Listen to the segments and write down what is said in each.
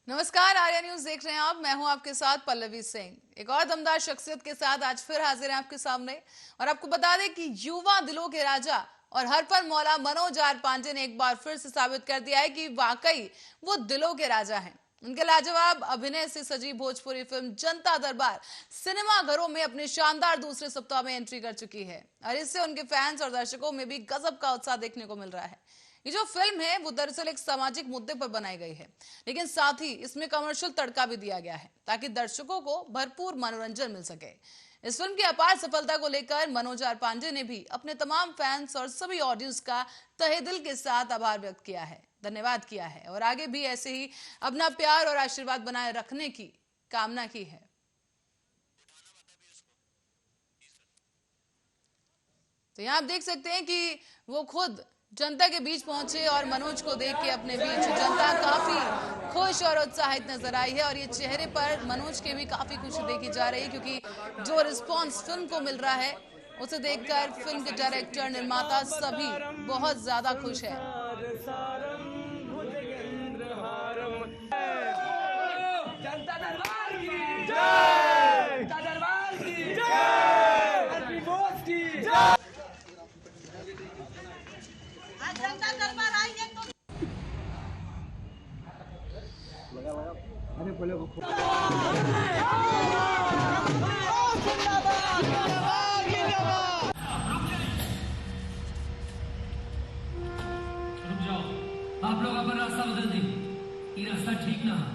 नमस्कार, आर्या न्यूज देख रहे हैं आप। मैं हूं आपके साथ पल्लवी सिंह। एक और दमदार शख्सियत के साथ आज फिर हाजिर हैं आपके सामने। और आपको बता दें कि युवा दिलों के राजा और हर पर मौला मनोज आर पांडे ने एक बार फिर से साबित कर दिया है कि वाकई वो दिलों के राजा हैं। उनके लाजवाब अभिनय से सजी भोजपुरी फिल्म जनता दरबार सिनेमाघरों में अपने शानदार दूसरे सप्ताह में एंट्री कर चुकी है और इससे उनके फैंस और दर्शकों में भी गजब का उत्साह देखने को मिल रहा है। ये जो फिल्म है वो दरअसल एक सामाजिक मुद्दे पर बनाई गई है, लेकिन साथ ही इसमें कमर्शियल तड़का भी दिया गया है ताकि दर्शकों को भरपूर मनोरंजन मिल सके। इस फिल्म की अपार सफलता को लेकर मनोज आर पांडे ने भी अपने तमाम फैंस और सभी ऑडियंस का तहे दिल के साथ आभार व्यक्त किया है, धन्यवाद किया है और आगे भी ऐसे ही अपना प्यार और आशीर्वाद बनाए रखने की कामना की है। तो यहाँ आप देख सकते हैं कि वो खुद जनता के बीच पहुंचे और मनोज को देख के अपने बीच जनता काफी खुश और उत्साहित नजर आई है और ये चेहरे पर मनोज के भी काफी खुशी देखी जा रही है, क्योंकि जो रिस्पांस फिल्म को मिल रहा है उसे देखकर फिल्म के डायरेक्टर, निर्माता सभी बहुत ज्यादा खुश है। जनता दरबार की जय, जनता दरबार की जय। जनता दरबार आएंगे तो अरे बोले रुक जाओ, आप लोग अपना रास्ता बदल दें। ये रास्ता ठीक ना है।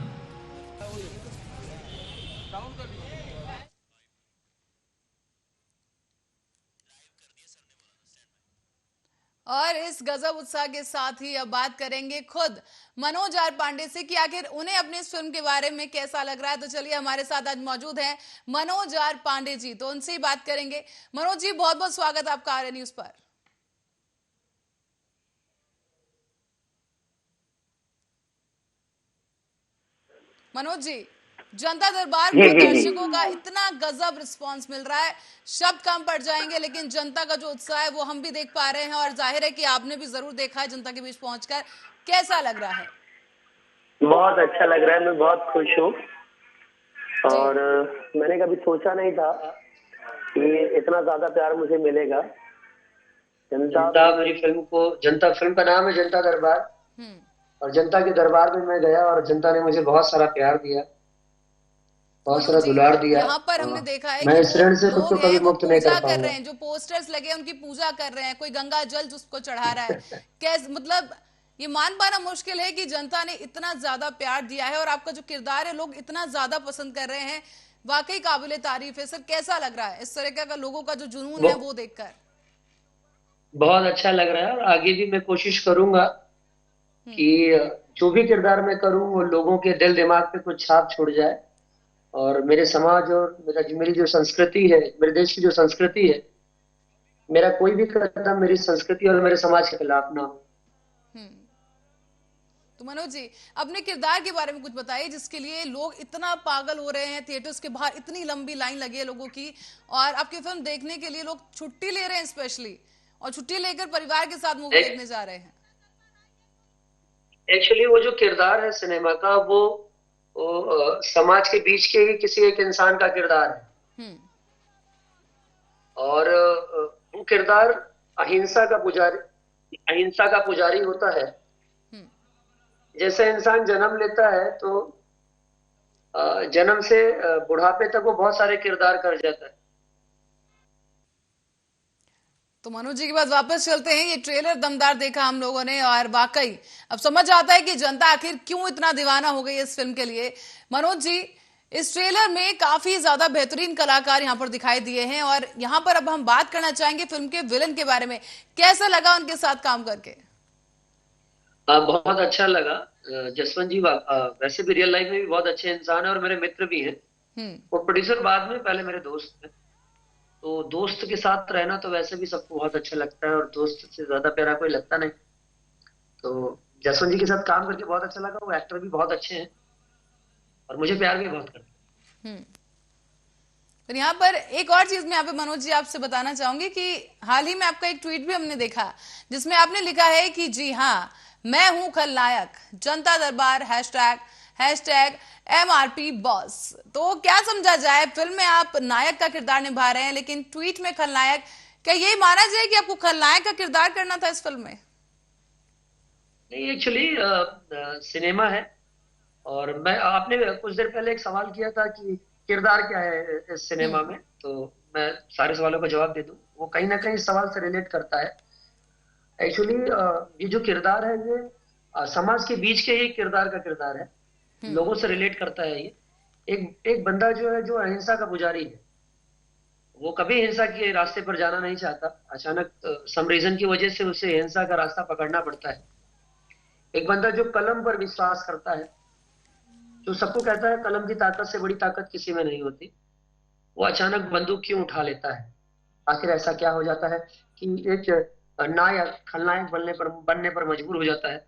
और इस गजब उत्साह के साथ ही अब बात करेंगे खुद मनोज आर पांडे से कि आखिर उन्हें अपनी इस फिल्म के बारे में कैसा लग रहा है। तो चलिए, हमारे साथ आज मौजूद हैं मनोज आर पांडे जी, तो उनसे ही बात करेंगे। मनोज जी, बहुत बहुत स्वागत आपका आर्या न्यूज पर। मनोज जी, जनता दरबार को दर्शकों का इतना गजब रिस्पांस मिल रहा है, शब्द कम पड़ जाएंगे, लेकिन जनता का जो उत्साह है वो हम भी देख पा रहे हैं और जाहिर है कि आपने भी जरूर देखा है जनता के बीच पहुंचकर। कैसा लग रहा है? बहुत अच्छा लग रहा है, मैं बहुत खुश हूँ और मैंने कभी सोचा नहीं था कि इतना ज्यादा प्यार मुझे मिलेगा। जनता मेरी फिल्म को, जनता फिल्म का नाम है जनता दरबार, और जनता के दरबार में मैं गया और जनता ने मुझे बहुत सारा प्यार दिया, बहुत सारा दुलार दिया। यहाँ पर हमने देखा है मैं इस ऋण से खुद को कभी मुक्त नहीं कर कर रहे हैं, जो पोस्टर्स लगे उनकी पूजा कर रहे हैं, कोई गंगा जल जिसको चढ़ा रहा है। कैसे, मतलब ये मान पाना मुश्किल है कि जनता ने इतना ज्यादा प्यार दिया है और आपका जो किरदार है लोग इतना ज्यादा पसंद कर रहे हैं, वाकई काबिले तारीफ है। सर, कैसा लग रहा है इस तरह का लोगों का जो जुनून है वो देखकर? बहुत अच्छा लग रहा है और आगे भी मैं कोशिश करूंगा कि जो भी किरदार मैं करूं वो लोगों के दिल दिमाग पे कुछ छाप छोड़ जाए और मेरे समाज और मेरी जो संस्कृति है, मेरे देश की जो संस्कृति है, मेरा कोई भी कदम मेरी संस्कृति और मेरे समाज के खिलाफ ना हो। तो मनोज जी, अपने किरदार के बारे में कुछ बताइए जिसके लिए लोग इतना पागल हो रहे हैं, थिएटर्स के बाहर इतनी लंबी लाइन लगी है लोगों की और आपकी फिल्म देखने के लिए लोग छुट्टी ले रहे हैं स्पेशली, और छुट्टी लेकर परिवार के साथ मूवी देखने जा रहे हैं। एक्चुअली वो जो किरदार है सिनेमा का, वो समाज के बीच के ही किसी एक इंसान का किरदार है और वो किरदार अहिंसा का पुजारी होता है। जैसे इंसान जन्म लेता है तो जन्म से बुढ़ापे तक वो बहुत सारे किरदार कर जाता है। तो मनोज जी के पास वापस चलते हैं। ये ट्रेलर दमदार देखा हम लोगों ने और वाकई अब समझ आता है कि जनता आखिर क्यों इतना दीवाना हो गई है इस फिल्म के लिए। मनोज जी, इस ट्रेलर में काफी ज्यादा बेहतरीन कलाकार यहाँ पर दिखाई दिए हैं और यहाँ पर अब हम बात करना चाहेंगे फिल्म के विलन के बारे में। कैसा लगा उनके साथ काम करके? बहुत अच्छा लगा। जसवंत जी वैसे भी रियल लाइफ में भी बहुत अच्छे इंसान है और मेरे मित्र भी हैं। वो प्रोड्यूसर बाद में, पहले मेरे दोस्त हैं, तो दोस्त के साथ रहना तो वैसे भी सबको बहुत अच्छा लगता है और दोस्त से ज्यादा प्यारा कोई लगता नहीं। तो जसवंत जी के साथ काम करके बहुत अच्छा लगा। वो एक्टर भी बहुत अच्छे हैं और मुझे प्यार भी बहुत करते हैं। और यहाँ पर एक और चीज मैं यहाँ पे मनोज जी आपसे बताना चाहूंगी कि हाल ही में आपका एक ट्वीट भी हमने देखा जिसमें आपने लिखा है कि जी हाँ, मैं हूं खलनायक, जनता दरबार #MRP बॉस। तो क्या समझा जाए, फिल्म में आप नायक का किरदार निभा रहे हैं लेकिन ट्वीट में खलनायक, क्या यही माना जाए कि आपको खलनायक का किरदार करना था इस फिल्म में? नहीं, एक्चुअली सिनेमा है। और मैं आपने कुछ देर पहले एक सवाल किया था कि किरदार क्या है इस सिनेमा में, तो मैं सारे सवालों का जवाब दे दूं। वो कहीं ना कहीं इस सवाल से रिलेट करता है। एक्चुअली ये जो किरदार है ये समाज के बीच के ही किरदार का किरदार है। लोगों से रिलेट करता है ये। एक एक बंदा जो है, जो अहिंसा का पुजारी है, वो कभी हिंसा के रास्ते पर जाना नहीं चाहता। अचानक सम रीजन की वजह से उसे हिंसा का रास्ता पकड़ना पड़ता है। एक बंदा जो कलम पर विश्वास करता है, जो सबको कहता है कलम की ताकत से बड़ी ताकत किसी में नहीं होती, वो अचानक बंदूक क्यों उठा लेता है? आखिर ऐसा क्या हो जाता है कि एक नायक खलनायक बनने पर मजबूर हो जाता है।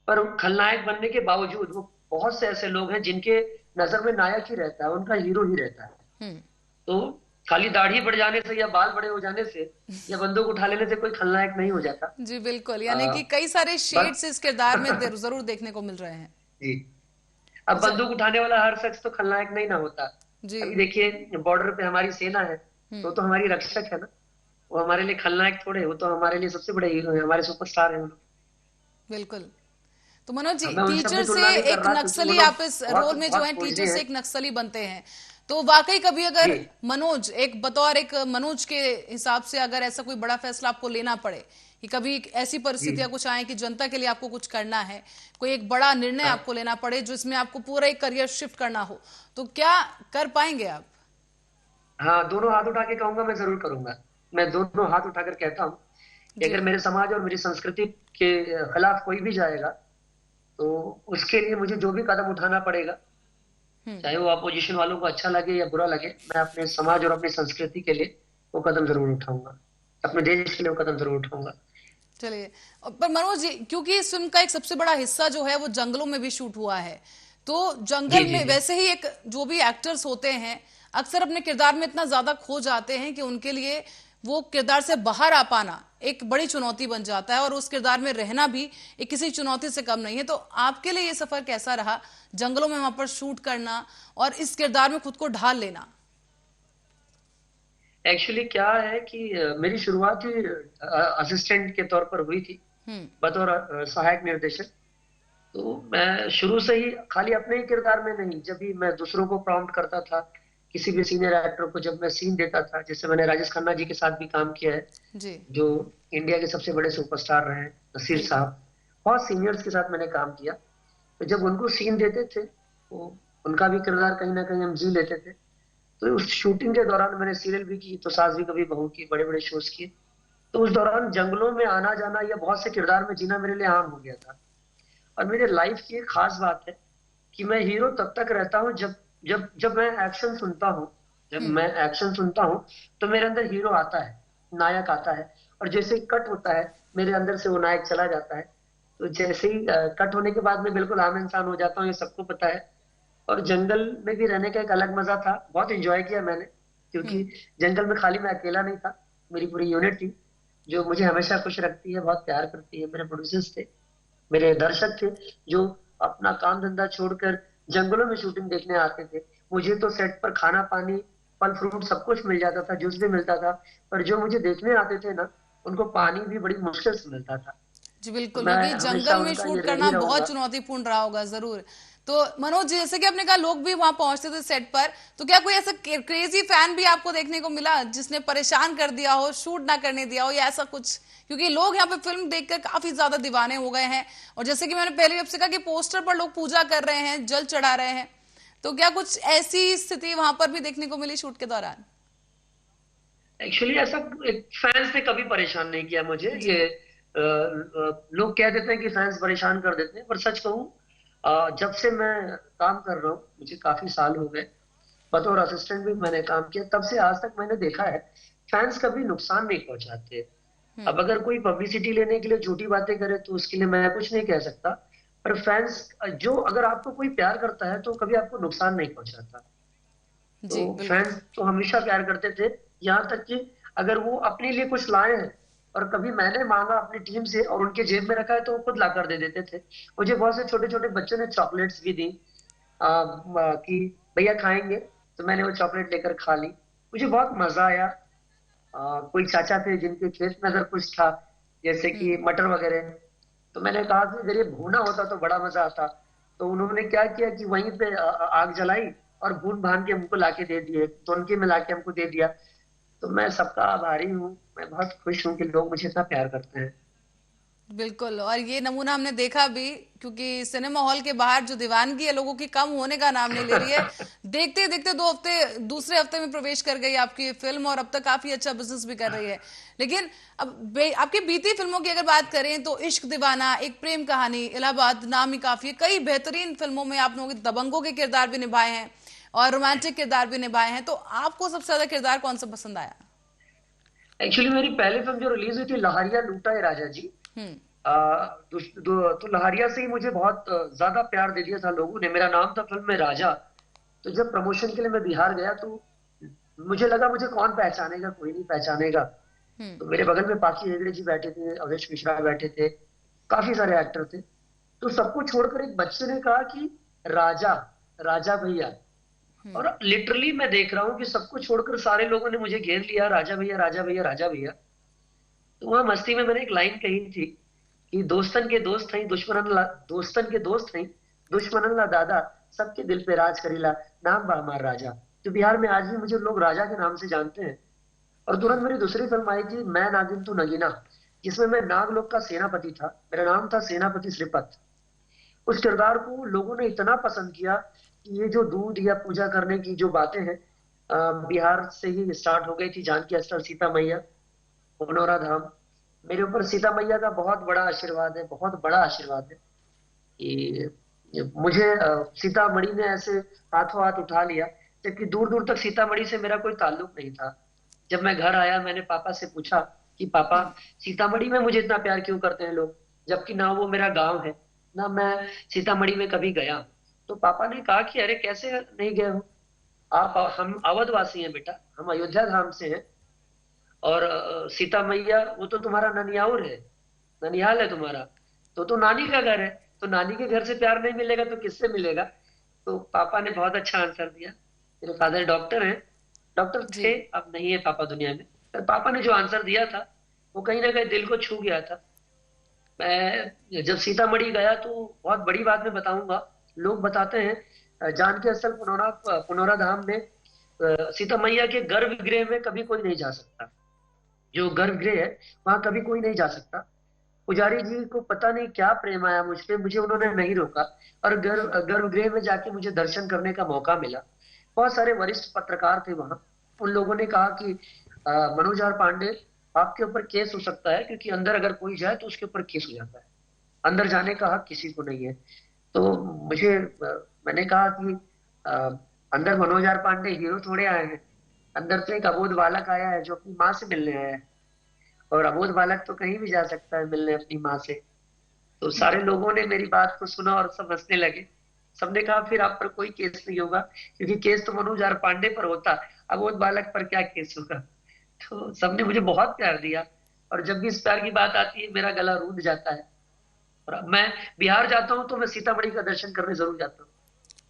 पर खलनायक बनने के बावजूद वो बहुत से ऐसे लोग हैं जिनके नजर में नायक ही रहता है, उनका हीरो ही रहता है। तो खाली दाढ़ी बढ़ जाने से या बाल बड़े हो जाने से या बंदूक उठा लेने से कोई खलनायक नहीं हो जाता। जी बिल्कुल, यानी कि कई सारे शेड्स इस किरदार में जरूर देखने को मिल रहे हैं। जी। अब बंदूक उठाने वाला हर शख्स तो खलनायक नहीं ना होता। जी। अभी देखिए बॉर्डर पे हमारी सेना है, तो हमारी रक्षक है ना। वो हमारे लिए खलनायक थोड़े, वो तो हमारे लिए सबसे बड़े हीरो है, हमारे सुपरस्टार हैं। बिल्कुल। तो मनोज जी, मैं उनसे टीचर अपनी से तुलना नहीं कर एक रहा, क्योंकि नक्सली वो लोग आप इस रोल में जो बहुत है खोजने टीचर से हैं। एक नक्सली बनते हैं, तो वाकई कभी अगर जी। मनोज एक बतौर एक मनोज के हिसाब से अगर ऐसा कोई बड़ा फैसला आपको लेना पड़े कि कभी ऐसी परिस्थितियां कुछ आए कि जनता के लिए आपको कुछ करना है, कोई एक बड़ा निर्णय आपको लेना पड़े जिसमें आपको पूरा एक करियर शिफ्ट करना हो, तो क्या कर पाएंगे आप? हाँ, दोनों हाथ उठा के कहूंगा, मैं जरूर करूंगा। मैं दोनों हाथ उठाकर कहता हूँ कि जी। अगर मेरे समाज और मेरी संस्कृति के खिलाफ कोई भी जाएगा, तो उसके लिए मुझे जो भी कदम उठाना पड़ेगा, चाहे वो अपोजिशन वालों को अच्छा लगे या बुरा लगे, मैं अपने समाज और अपनी संस्कृति के लिए वो कदम जरूर उठाऊंगा। अपने देश के लिए वो कदम जरूर उठाऊंगा। चलिए, पर मनोज जी, क्योंकि इस फिल्म का एक सबसे बड़ा हिस्सा जो है वो जंगलों में भी शूट हुआ है, तो जंगल में वैसे ही एक जो भी एक्टर्स होते हैं अक्सर अपने किरदार में इतना ज्यादा खो जाते हैं कि उनके लिए वो किरदार से बाहर आ पाना एक बड़ी चुनौती बन जाता है, और उस किरदार में रहना भी एक किसी चुनौती से कम नहीं है। तो आपके लिए ये सफर कैसा रहा, जंगलों में वहां पर शूट करना और इस किरदार में खुद को ढाल लेना? एक्चुअली क्या है कि मेरी शुरुआत ही असिस्टेंट के तौर पर हुई थी, बतौर सहायक निर्देशक। तो मैं शुरू से ही खाली अपने ही किरदार में नहीं, जब भी मैं दूसरों को प्रॉम्प्ट करता था, किसी भी सीनियर एक्टर को जब मैं सीन देता था, जैसे मैंने राजेश खन्ना जी के साथ भी काम किया है, जी। जो इंडिया के सबसे बड़े सुपरस्टार रहे, नसीर साहब, बहुत सीनियर्स के साथ मैंने काम किया। तो जब उनको सीन देते थे, तो उनका भी किरदार कहीं ना कहीं हम जी लेते थे। तो उस शूटिंग के दौरान मैंने सीरियल भी की, तो सास भी कभी बहू की, बड़े बड़े शोज किए। तो उस दौरान जंगलों में आना जाना या बहुत से किरदार में जीना मेरे लिए आम हो गया था। और मेरे लाइफ की एक खास बात है कि मैं हीरो तब तक रहता हूँ जब जब जब मैं एक्शन सुनता हूँ। जब मैं एक्शन सुनता हूँ तो मेरे अंदर हीरो आता है, नायक आता है। और जैसे ही कट होता है, मेरे अंदर से वो नायक चला जाता है। तो जैसे ही कट होने के बाद मैं बिल्कुल आम इंसान हो जाता हूँ, ये सबको पता है। और जंगल में भी रहने का एक अलग मजा था, बहुत एंजॉय किया मैंने। क्योंकि जंगल में खाली मैं अकेला नहीं था, मेरी पूरी यूनिट थी जो मुझे हमेशा खुश रखती है, बहुत प्यार करती है। मेरे प्रोड्यूसर्स थे, मेरे दर्शक थे, जो अपना काम धंधा छोड़कर जंगलों में शूटिंग देखने आते थे। मुझे तो सेट पर खाना पानी, फल फ्रूट सब कुछ मिल जाता था, जूस भी मिलता था। पर जो मुझे देखने आते थे ना, उनको पानी भी बड़ी मुश्किल से मिलता था। जी बिल्कुल, मैं क्योंकि हमेशा जंगल में उनका ये शूट ऋणी करना बहुत रहूंगा। चुनौतीपूर्ण रहा होगा जरूर। तो मनोज जी, जैसे कि आपने कहा लोग भी वहां पहुंचते थे सेट पर, तो क्या कोई ऐसा क्रेजी फैन भी आपको देखने को मिला जिसने परेशान कर दिया हो, शूट ना करने दिया हो या ऐसा कुछ? क्योंकि लोग यहाँ पे फिल्म देखकर काफी ज्यादा दीवाने हो गए हैं, और जैसे कि मैंने पहले भी आपसे कहा कि पोस्टर पर लोग पूजा कर रहे हैं, जल चढ़ा रहे हैं, तो क्या कुछ ऐसी स्थिति वहां पर भी देखने को मिली शूट के दौरान? एक्चुअली ऐसा फैंस ने कभी परेशान नहीं किया मुझे। ये लोग कह देते हैं कि फैंस परेशान कर देते हैं, पर सच कहूं, जब से मैं काम कर रहा हूँ, मुझे काफी साल हो गए, बतौर असिस्टेंट भी मैंने काम किया, तब से आज तक मैंने देखा है फैंस कभी नुकसान नहीं पहुंचाते। अब अगर कोई पब्लिसिटी लेने के लिए झूठी बातें करे तो उसके लिए मैं कुछ नहीं कह सकता, पर फैंस जो अगर आपको कोई प्यार करता है तो कभी आपको नुकसान नहीं पहुंचाता। जी तो बिल्कुल। फैंस तो हमेशा प्यार करते थे, यहाँ तक कि अगर वो अपने लिए कुछ लाए हैं और कभी मैंने मांगा अपनी टीम से और उनके जेब में रखा है, तो वो खुद ला कर दे देते थे। मुझे बहुत से छोटे छोटे बच्चों ने चॉकलेट्स भी दी, कि भैया खाएंगे, तो मैंने वो चॉकलेट लेकर खा ली। मुझे बहुत मजा आया। कोई चाचा थे जिनके खेत में अगर कुछ था, जैसे कि मटर वगैरह, तो मैंने कहा कि अगर ये भुना होता तो बड़ा मजा आता। तो उन्होंने क्या किया कि वहीं पे आग जलाई और भून भान के हमको लाके दे दिए, तोनके में लाके हमको दे दिया। तो मैं सबका आभारी हूँ, मैं बहुत खुश हूँ कि लोग मुझे इतना प्यार करते हैं। बिल्कुल, और ये नमूना हमने देखा भी, क्योंकि सिनेमा हॉल के बाहर जो दीवानगी है लोगों की कम होने का नाम नहीं ले रही है। देखते देखते 2 हफ्ते, दूसरे हफ्ते में प्रवेश कर गई आपकी फिल्म और अब तक काफी अच्छा बिजनेस भी कर रही है। लेकिन अब आपकी बीती फिल्मों की अगर बात करें तो इश्क दीवाना, एक प्रेम कहानी, इलाहाबाद नाम ही काफी है, कई बेहतरीन फिल्मों में आप लोगों के दबंगों के किरदार भी निभाए हैं और रोमांटिक किरदार भी निभाए हैं। तो आपको सबसे ज्यादा किरदार कौन सा पसंद आया? एक्चुअली मेरी पहली फिल्म जो रिलीज हुई थी लहारिया लूटा है राजा जी, हम्म। तो लहारिया से ही मुझे बहुत ज्यादा प्यार दे दिया था लोगों ने। मेरा नाम था फिल्म में राजा। तो जब प्रमोशन के लिए मैं बिहार गया तो मुझे लगा मुझे कौन पहचानेगा, कोई नहीं पहचानेगा। हम्म। तो मेरे बगल में पाखी हेगड़े जी बैठे थे, अवेश मिश्रा बैठे थे, काफी सारे एक्टर थे। तो सबको छोड़कर एक बच्चे ने कहा कि राजा, राजा भैया। और लिटरली मैं देख रहा हूँ कि सबको छोड़कर सारे लोगों ने मुझे घेर लिया, राजा भैया, राजा भैया, राजा भैया। तो वहां मस्ती में मैंने एक लाइन कही थी कि दोस्तन के दोस्त हैं दुश्मनन ला, दोस्तन के दोस्त हैं दुश्मनन ला दादा, सबके दिल पे राज करीला, नाम बा हमार राजा। तो बिहार में आज भी मुझे लोग राजा के नाम से जानते हैं। और तुरंत मेरी दूसरी फिल्म आई थी मैं नागिन तू नगीना, जिसमें मैं नागलोक का सेनापति था। मेरा नाम था सेनापति श्रीपत। उस किरदार को लोगों ने इतना पसंद किया कि ये जो दूध या पूजा करने की जो बातें हैं, बिहार से ही स्टार्ट हो गई थी। जानकी स्थल, सीता मैया, पुनौरा धाम, मेरे ऊपर सीता मैया का बहुत बड़ा आशीर्वाद है, बहुत बड़ा आशीर्वाद है कि मुझे सीतामढ़ी ने ऐसे हाथों हाथ उठा लिया, जबकि दूर दूर तक सीतामढ़ी से मेरा कोई ताल्लुक नहीं था। जब मैं घर आया मैंने पापा से पूछा कि पापा, सीतामढ़ी में मुझे इतना प्यार क्यों करते हैं लोग, जबकि ना वो मेरा गांव है, ना मैं सीतामढ़ी में कभी गया। तो पापा ने कहा कि अरे कैसे नहीं गए हो आप, हम अवधवासी हैं बेटा, हम अयोध्या धाम से हैं। और सीता मैया वो तो तुम्हारा ननियाउर है, ननिहाल है तुम्हारा, तो नानी का घर है। तो नानी के घर से प्यार नहीं मिलेगा तो किससे मिलेगा? तो पापा ने बहुत अच्छा आंसर दिया। मेरे फादर डॉक्टर हैं, डॉक्टर जी। थे, अब नहीं है पापा दुनिया में। पर पापा ने जो आंसर दिया था वो कहीं ना कहीं दिल को छू गया था। मैं जब सीतामढ़ी गया तो बहुत बड़ी बात मैं बताऊंगा, लोग बताते हैं जानकी स्थल पुनौरा धाम में सीता मैया के गर्भगृह में कभी कोई नहीं जा सकता। जो गर्भगृह है वहां कभी कोई नहीं जा सकता। पुजारी जी को पता नहीं क्या प्रेम आया मुझ पे, मुझे उन्होंने नहीं रोका और गर्भगृह में जाके मुझे दर्शन करने का मौका मिला। बहुत सारे वरिष्ठ पत्रकार थे वहां। उन लोगों ने कहा कि मनोज आर पांडे, आपके ऊपर केस हो सकता है, क्योंकि अंदर अगर कोई जाए तो उसके ऊपर केस हो जाता है, अंदर जाने का हक किसी को नहीं है। तो मुझे मैंने कहा कि अ, अंदर मनोज आर पांडे हीरो थोड़े आए हैं, अंदर से एक अबोध बालक आया है जो अपनी माँ से मिलने आया है। और अबोध बालक तो कहीं भी जा सकता है मिलने अपनी माँ से। तो सारे लोगों ने मेरी बात को सुना और सब हंसने लगे। सबने कहा फिर आप पर कोई केस नहीं होगा, क्योंकि केस तो मनोज आर पांडे पर होता, अबोध बालक पर क्या केस होगा। तो सबने मुझे बहुत प्यार दिया। और जब भी इस प्यार की बात आती है मेरा गला रूंध जाता है। और अब मैं बिहार जाता हूँ तो मैं सीतामढ़ी का दर्शन करने जरूर जाता हूँ।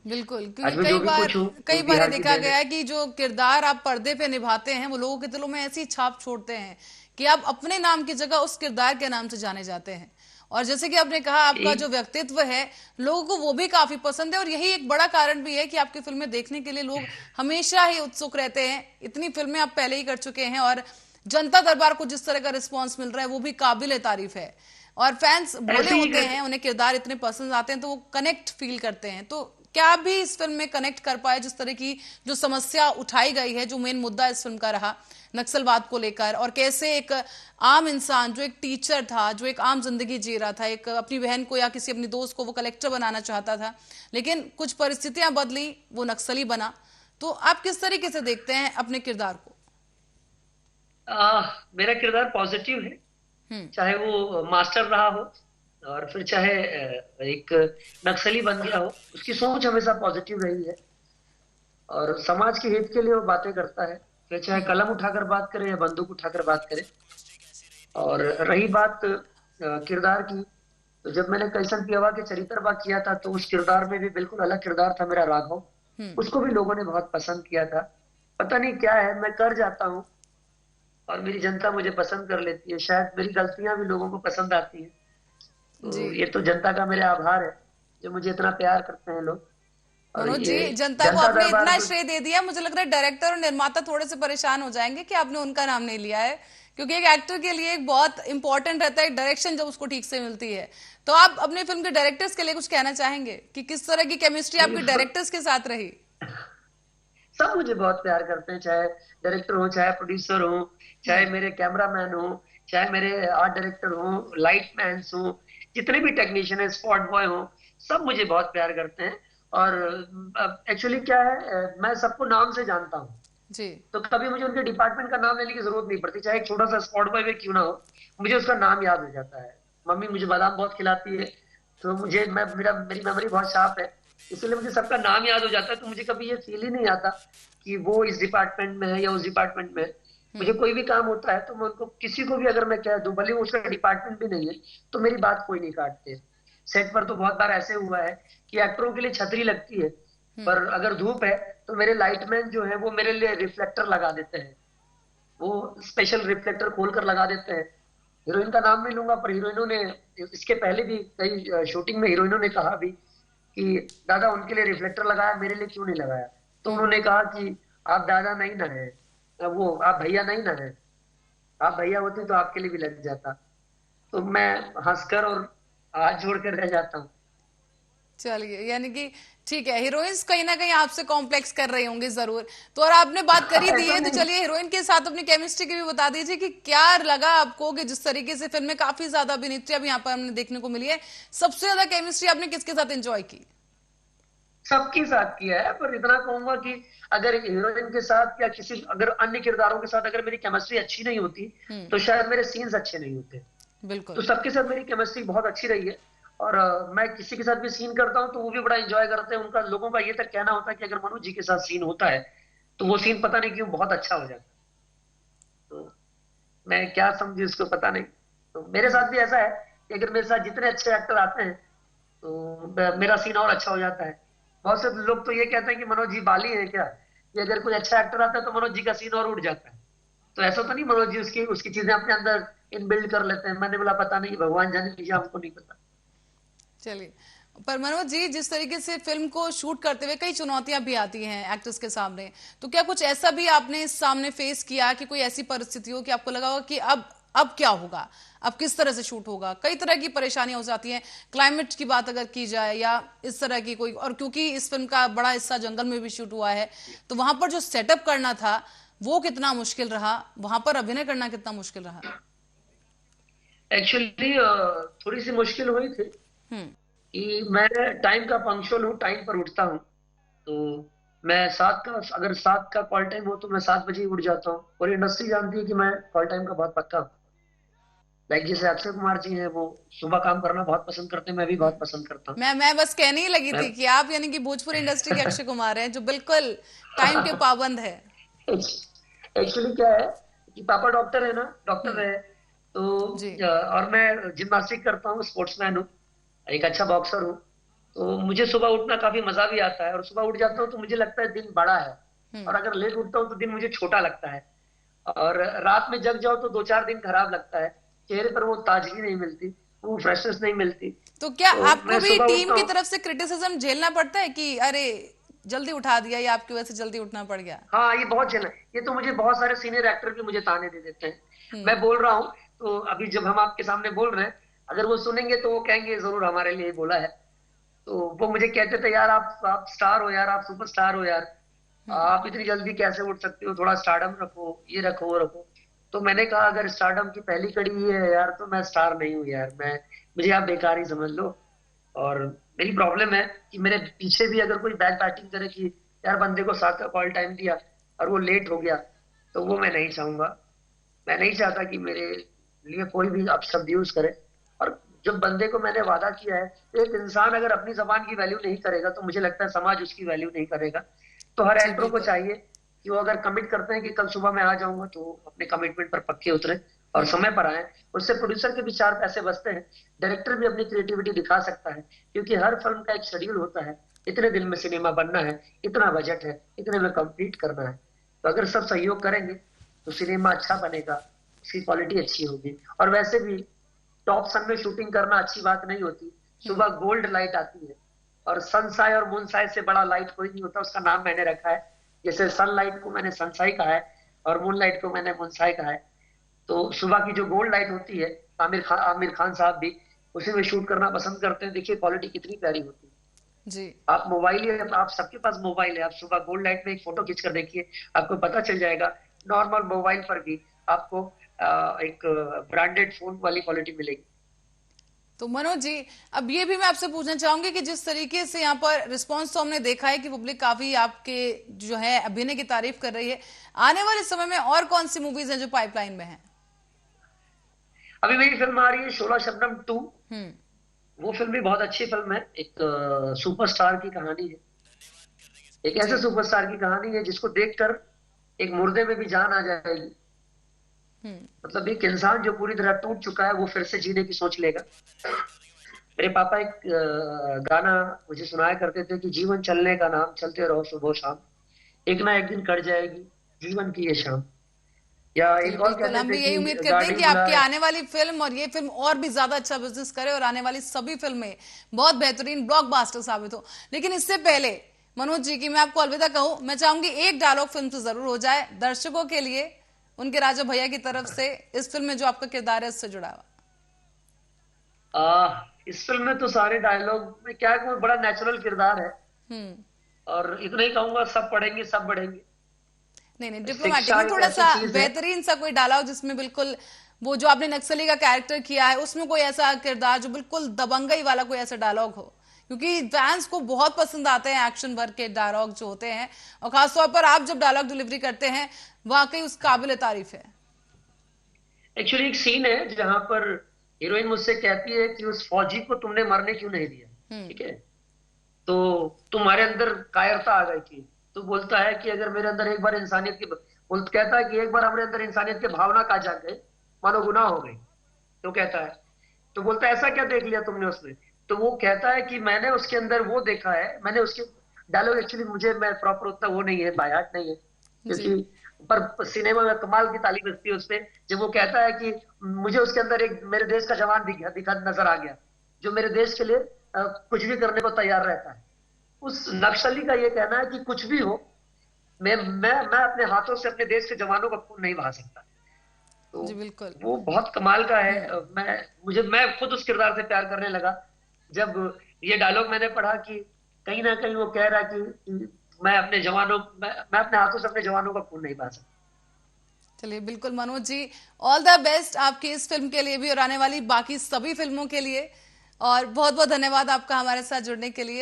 बिल्कुल, आज क्योंकि मैं जो भी कुछ हूँ वो कई बार ये बिहार की देखा देन गया है। है कि जो किरदार आप पर्दे पे निभाते हैं वो लोगों के दिलों में ऐसी छाप छोड़ते हैं कि आप अपने नाम की जगह उस किरदार के नाम से जाने जाते हैं। और जैसे कि आपने कहा, आपका जो एक व्यक्तित्व है लोगों को वो भी काफी पसंद है, और यही एक बड़ा कारण भी है कि आपकी फिल्में देखने के लिए लोग हमेशा ही उत्सुक रहते हैं। इतनी फिल्में आप पहले ही कर चुके हैं और जनता दरबार को जिस तरह का रिस्पॉन्स मिल रहा है वो भी काबिल तारीफ है। और फैंस भोले ऐसे ही होते हैं, उन्हें किरदार इतने पसंद आते हैं तो वो कनेक्ट फील करते हैं। तो क्या आप भी इस फिल्म में कनेक्ट कर पाए, जिस तरह की जो समस्या उठाई गई है, जो मेन मुद्दा इस फिल्म का रहा नक्सलवाद को लेकर, और कैसे एक आम इंसान जो एक टीचर था, जो एक आम जिंदगी जी रहा था, एक अपनी बहन को या किसी अपनी दोस्त को वो कलेक्टर बनाना चाहता था, लेकिन कुछ परिस्थितियां बदली, वो नक्सली बना। तो आप किस तरीके से देखते हैं अपने किरदार को? मेरा किरदार पॉजिटिव है, चाहे वो मास्टर रहा हो और फिर चाहे एक नक्सली बन गया हो, उसकी सोच हमेशा पॉजिटिव रही है और समाज के हित के लिए वो बातें करता है। फिर चाहे कलम उठाकर बात करे या बंदूक उठाकर बात करे। और रही बात किरदार की, तो जब मैंने कैसन पियवा के चरित्रवा किया था तो उस किरदार में भी बिल्कुल अलग किरदार था मेरा, राघव। उसको भी लोगों ने बहुत पसंद किया था। पता नहीं क्या है, मैं कर जाता हूँ और मेरी जनता मुझे पसंद कर लेती है। शायद मेरी गलतियां भी लोगों को पसंद आती हैं। जी तो ये तो जनता का मेरे आभार है जो मुझे इतना प्यार करते हैं लोग। और मनोज ये जी, जनता को जनता आपने दरबार इतना तो श्रेय दे दिया, मुझे लग रहा है डायरेक्टर और निर्माता थोड़े से परेशान हो जाएंगे कि आपने उनका नाम नहीं लिया है, क्योंकि एक एक्टर के लिए एक बहुत इंपॉर्टेंट रहता है डायरेक्शन जब उसको ठीक से मिलती है। तो आप अपने फिल्म के डायरेक्टर्स के लिए कुछ कहना चाहेंगे कि किस तरह की केमिस्ट्री आपकी डायरेक्टर्स के साथ रही? सब मुझे बहुत प्यार करते हैं, चाहे डायरेक्टर हो, चाहे प्रोड्यूसर हो, चाहे मेरे कैमरामैन हो, चाहे मेरे आर्ट डायरेक्टर हो, लाइट मैन हो, जितने भी टेक्नीशियन है, स्पॉट बॉय हो, सब मुझे बहुत प्यार करते हैं। और एक्चुअली क्या है, मैं सबको नाम से जानता हूँ। जी तो कभी मुझे उनके डिपार्टमेंट का नाम लेने की जरूरत नहीं पड़ती, चाहे एक छोटा सा स्पॉट बॉय भी क्यों ना हो, मुझे उसका नाम याद हो जाता है। मम्मी मुझे बादाम बहुत खिलाती है, तो मुझे मेरी मेमोरी बहुत शार्प है, इसलिए मुझे सबका नाम याद हो जाता है। तो मुझे कभी ये फील ही नहीं आता कि वो इस डिपार्टमेंट में है या उस डिपार्टमेंट में है। मुझे कोई भी काम होता है तो मैं उनको, किसी को भी अगर मैं कह दूं, भले वो उसका डिपार्टमेंट भी नहीं है, तो मेरी बात कोई नहीं काटते। सेट पर तो बहुत बार ऐसे हुआ है कि एक्टरों के लिए छतरी लगती है, पर अगर धूप है तो मेरे लाइटमैन जो है वो मेरे लिए रिफ्लेक्टर लगा देते हैं। वो स्पेशल रिफ्लेक्टर खोल कर लगा देते हैं। हीरोइन का नाम नहीं लूंगा, पर हीरोइनों ने इसके पहले भी कई शूटिंग में हीरोइनों ने कहा भी कि दादा उनके लिए रिफ्लेक्टर लगाया, मेरे लिए क्यों नहीं लगाया। तो उन्होंने कहा कि आप दादा नहीं ना है, वो आप भैया नहीं ना है, आप भैया होते तो आपके लिए भी लग जाता। तो मैं हंसकर और हाथ जोड़कर रह जाता हूँ। चलिए, यानी कि ठीक है, हीरोइंस कहीं ना कहीं आपसे कॉम्प्लेक्स कर रही होंगी जरूर। तो और आपने बात कर ही दी ऐसा है, तो नहीं। चलिए हीरोइन के साथ अपनी केमिस्ट्री की भी बता दीजिए कि क्या लगा आपको, कि जिस तरीके से फिल्म में काफी ज्यादा अभिनेत्री अब यहाँ पर हमने देखने को मिली है, सबसे ज्यादा केमिस्ट्री आपने किसके साथ एंजॉय की? सबके साथ किया है, पर इतना कहूंगा कि अगर हीरोइन के साथ या किसी अगर अन्य किरदारों के साथ अगर मेरी केमिस्ट्री अच्छी नहीं होती तो शायद मेरे सीन्स अच्छे नहीं होते। तो बिल्कुल। सबके साथ मेरी केमिस्ट्री बहुत अच्छी रही है। और मैं किसी के साथ भी सीन करता हूँ तो वो भी बड़ा एंजॉय करते हैं। उनका, लोगों का ये तक कहना होता है कि अगर मनोज जी के साथ सीन होता है तो वो सीन पता नहीं क्यों बहुत अच्छा हो जाता है। तो मैं क्या समझू इसको पता नहीं। तो मेरे साथ भी ऐसा है कि अगर मेरे साथ जितने अच्छे एक्टर आते हैं तो मेरा सीन और अच्छा हो जाता है। बहुत से लोग तो ये कहते हैं कि मनोज जी बाली है क्या, कि अगर कोई अच्छा एक्टर आता है तो मनोज जी का सीन और उड़ जाता है। तो ऐसा तो नहीं, मनोज जी उसकी उसकी चीजें अपने अंदर इन बिल्ड कर लेते हैं। मैंने बोला पता नहीं, भगवान जाने लीजिए, हमको नहीं पता। चलिए, पर मनोज जी, जिस तरीके से फिल्म को शूट करते हुए कई चुनौतियां भी आती हैं एक्टर्स के सामने, तो क्या कुछ ऐसा भी आपने सामने फेस किया कि कोई ऐसी परिस्थिति हो कि आपको लगा हो कि अब क्या होगा, अब किस तरह से शूट होगा? कई तरह की परेशानियां हो जाती हैं। क्लाइमेट की बात अगर की जाए या इस तरह की कोई, और क्योंकि इस फिल्म का बड़ा हिस्सा जंगल में भी शूट हुआ है, तो वहां पर जो सेटअप करना था वो कितना मुश्किल रहा, वहां पर अभिनय करना कितना मुश्किल रहा? एक्चुअली थोड़ी सी मुश्किल हुई थी हम्म। कि मैं टाइम का पंक्चुअल हूँ, टाइम पर उठता हूँ। तो मैं अगर 7 का कॉल टाइम हो तो मैं 7 बजे ही उठ जाता हूँ। और इंडस्ट्री जानती है कि मैं कॉल टाइम का बहुत पक्का हूँ। लाइक जैसे अक्षय कुमार जी हैं, वो सुबह काम करना बहुत पसंद करते हैं, मैं भी बहुत पसंद करता हूँ। मैं बस कहने ही लगी मैं थी कि आप यानी कि भोजपुरी इंडस्ट्री के अक्षय कुमार हैं, जो बिल्कुल टाइम के पाबंद है। एक्चुअली क्या है कि पापा डॉक्टर है ना, डॉक्टर हम्म। है। तो जी और मैं जिम्नास्टिक करता हूँ, स्पोर्ट्समैन हूँ, एक अच्छा बॉक्सर हूँ। तो मुझे सुबह उठना काफी मजा भी आता है। और सुबह उठ जाता हूँ तो मुझे लगता है दिन बड़ा है, और अगर लेट उठता हूँ तो दिन मुझे छोटा लगता है। और रात में जग जाओ तो 2-4 दिन खराब लगता है, चेहरे पर वो ताजगी नहीं मिलती, वो फ्रेशनेस नहीं मिलती। तो क्या तो आपको मैं भी सुबह टीम उठता की हूँ। तरफ से क्रिटिसिज्म झेलना पड़ता है कि अरे जल्दी उठा दिया, या आपकी वजह से जल्दी उठना पड़ गया? हाँ, ये बहुत झेलना, ये तो मुझे बहुत सारे सीनियर एक्टर भी मुझे ताने दे देते हैं। मैं हम्म। बोल रहा हूँ तो अभी जब हम आपके सामने बोल रहे हैं, अगर वो सुनेंगे तो वो कहेंगे जरूर हमारे लिए बोला है। तो वो मुझे कहते थे यार आप स्टार हो यार, आप सुपरस्टार हो यार, आप इतनी जल्दी कैसे उठ सकते हो, थोड़ा स्टारडम रखो, ये रखो वो रखो। तो मैंने कहा अगर स्टारडम की पहली कड़ी ये है यार तो मैं स्टार नहीं हूँ यार, मैं, मुझे आप बेकार ही समझ लो। और मेरी प्रॉब्लम है कि मेरे पीछे भी अगर कोई बैक बैटिंग करे कि यार बंदे को 7 का कॉल टाइम दिया और वो लेट हो गया, तो वो मैं नहीं चाहूंगा। मैं नहीं चाहता कि मेरे लिए कोई भी अपशब्द यूज करे। और जब बंदे को मैंने वादा किया है, एक इंसान अगर अपनी जबान की वैल्यू नहीं करेगा तो मुझे लगता है समाज उसकी वैल्यू नहीं करेगा। तो हर जी एक्टरों को बिल्कुल। चाहिए कि वो अगर कमिट करते हैं कि कल सुबह मैं आ जाऊंगा तो अपने कमिटमेंट पर पक्के उतरे और समय पर आए, उससे प्रोड्यूसर के भी 4 पैसे बचते हैं, डायरेक्टर भी अपनी क्रिएटिविटी दिखा सकता है, क्योंकि हर फिल्म का एक शेड्यूल होता है, इतने दिन में सिनेमा बनना है, इतना बजट है, इतने में कंप्लीट करना है। तो अगर सब सहयोग करेंगे तो सिनेमा अच्छा बनेगा, उसकी क्वालिटी अच्छी होगी। और वैसे भी टॉप सन में शूटिंग करना अच्छी बात नहीं होती। सुबह गोल्ड लाइट आती है, और सनसाई और मूनसाई से बड़ा लाइट कोई नहीं होता, उसका नाम मैंने रखा है। जैसे सनलाइट को मैंने सनसाई कहा है और मूनलाइट को मैंने मूनसाई कहा है। तो सुबह की जो गोल्ड लाइट होती है, आमिर खान साहब भी उसी में शूट करना पसंद करते हैं। देखिए क्वालिटी कितनी प्यारी होती है। जी आप मोबाइल है, आप सबके पास मोबाइल है, आप सुबह गोल्ड लाइट में एक फोटो खींच कर देखिए, आपको पता चल जाएगा। नॉर्मल मोबाइल पर भी आपको एक ब्रांडेड फोन वाली क्वालिटी मिलेगी। तो मनोज जी, अब ये भी मैं आपसे पूछना चाहूंगी कि जिस तरीके से यहाँ पर रिस्पांस तो हमने देखा है कि पब्लिक काफी आपके जो है अभिनय की तारीफ कर रही है, आने वाले समय में और कौन सी मूवीज हैं जो पाइपलाइन में हैं? अभी मेरी फिल्म आ रही है 16 शबनम 2। हम्म। वो फिल्म भी बहुत अच्छी फिल्म है। एक सुपरस्टार की कहानी है, एक ऐसे जी सुपरस्टार की कहानी है जिसको देखकर एक मुर्दे में भी जान आ जाएगी। हम्म। मतलब एक इंसान जो पूरी तरह टूट चुका है वो फिर से जीने की सोच लेगा। मेरे पापा एक गाना मुझे सुनाया करते थे कि जीवन चलने का नाम, चलते रहो सुबह शाम, एक ना एक दिन कट जाएगी जीवन की ये शाम। या चलिए एक और बिल्कुल, कहते हम थे भी यही उम्मीद कि करते हैं गाड़ी कि आपकी बुलाए। आने वाली फिल्म और ये फिल्म और भी ज्यादा अच्छा बिजनेस करे और आने वाली सभी फिल्में बहुत बेहतरीन ब्लॉकबस्टर साबित हो। लेकिन इससे पहले मनोज जी की मैं आपको अलविदा कहूं, मैं चाहूंगी एक डायलॉग फिल्म से जरूर हो जाए दर्शकों के लिए, उनके राजा भैया की तरफ से, इस फिल्म में जो आपका किरदार है उससे जुड़ा हुआ। इस फिल्म में तो सारे डायलॉग में क्या है, कोई बड़ा नेचुरल किरदार है। हम्म। और इतना ही कहूंगा, सब पढ़ेंगे सब बढ़ेंगे। नहीं नहीं, डिप्लोमेटिक शिक्षा नहीं, एक थोड़ा ऐसी सा चीज है। बेहतरीन सा कोई डायलॉग जिसमें बिल्कुल वो जो आपने नक्सली का कैरेक्टर किया है उसमें कोई ऐसा किरदार जो बिल्कुल दबंगई वाला कोई ऐसा डायलॉग हो, क्योंकि फैंस को बहुत पसंद आते हैं एक्शन वर्क के डायलॉग जो होते हैं, और खासतौर पर आप जब डायलॉग डिलीवरी करते हैं वाकई उस काबिल तारीफ है। एक्चुअली एक सीन है जहां पर हीरोइन मुझसे कहती है कि उस फौजी को तुमने मरने क्यों नहीं दिया। ठीक है, तो तुम्हारे अंदर कायरता आ गई थी। तो बोलता है कि अगर मेरे अंदर एक बार इंसानियत की कहता है कि एक बार हमारे अंदर इंसानियत की भावना का जाग गई, मानो गुनाह हो गई। तो कहता है, तो बोलता है ऐसा क्या देख लिया तुमने उसमें। तो वो कहता है कि मैंने उसके अंदर वो देखा है, मैंने उसके डायलॉग एक्चुअली मुझे मैं प्रॉपर उतना वो नहीं है, बाय हार्ट नहीं है, जी क्योंकि पर सिनेमा में कमाल की ताली बजती है उसपे जब वो कहता है कि मुझे उसके अंदर एक मेरे देश का जवान दिखा नजर आ गया, जो मेरे देश के लिए कुछ भी करने को तैयार रहता है। उस नक्सली का ये कहना है कि कुछ भी हो, मैं अपने हाथों से अपने देश के जवानों का खून नहीं बहा सकता। तो जी बिल्कुल। वो बहुत कमाल का है। मैं खुद उस किरदार से प्यार करने लगा जब ये डायलॉग मैंने पढ़ा कि कहीं ना कहीं वो कह रहा कि मैं अपने हाथों से अपने जवानों का खून नहीं बहा सकता। चलिए बिल्कुल Manoj ji, all the best आपकी इस फिल्म के लिए भी और आने वाली बाकी सभी फिल्मों के लिए, और बहुत बहुत धन्यवाद आपका हमारे साथ जुड़ने के लिए।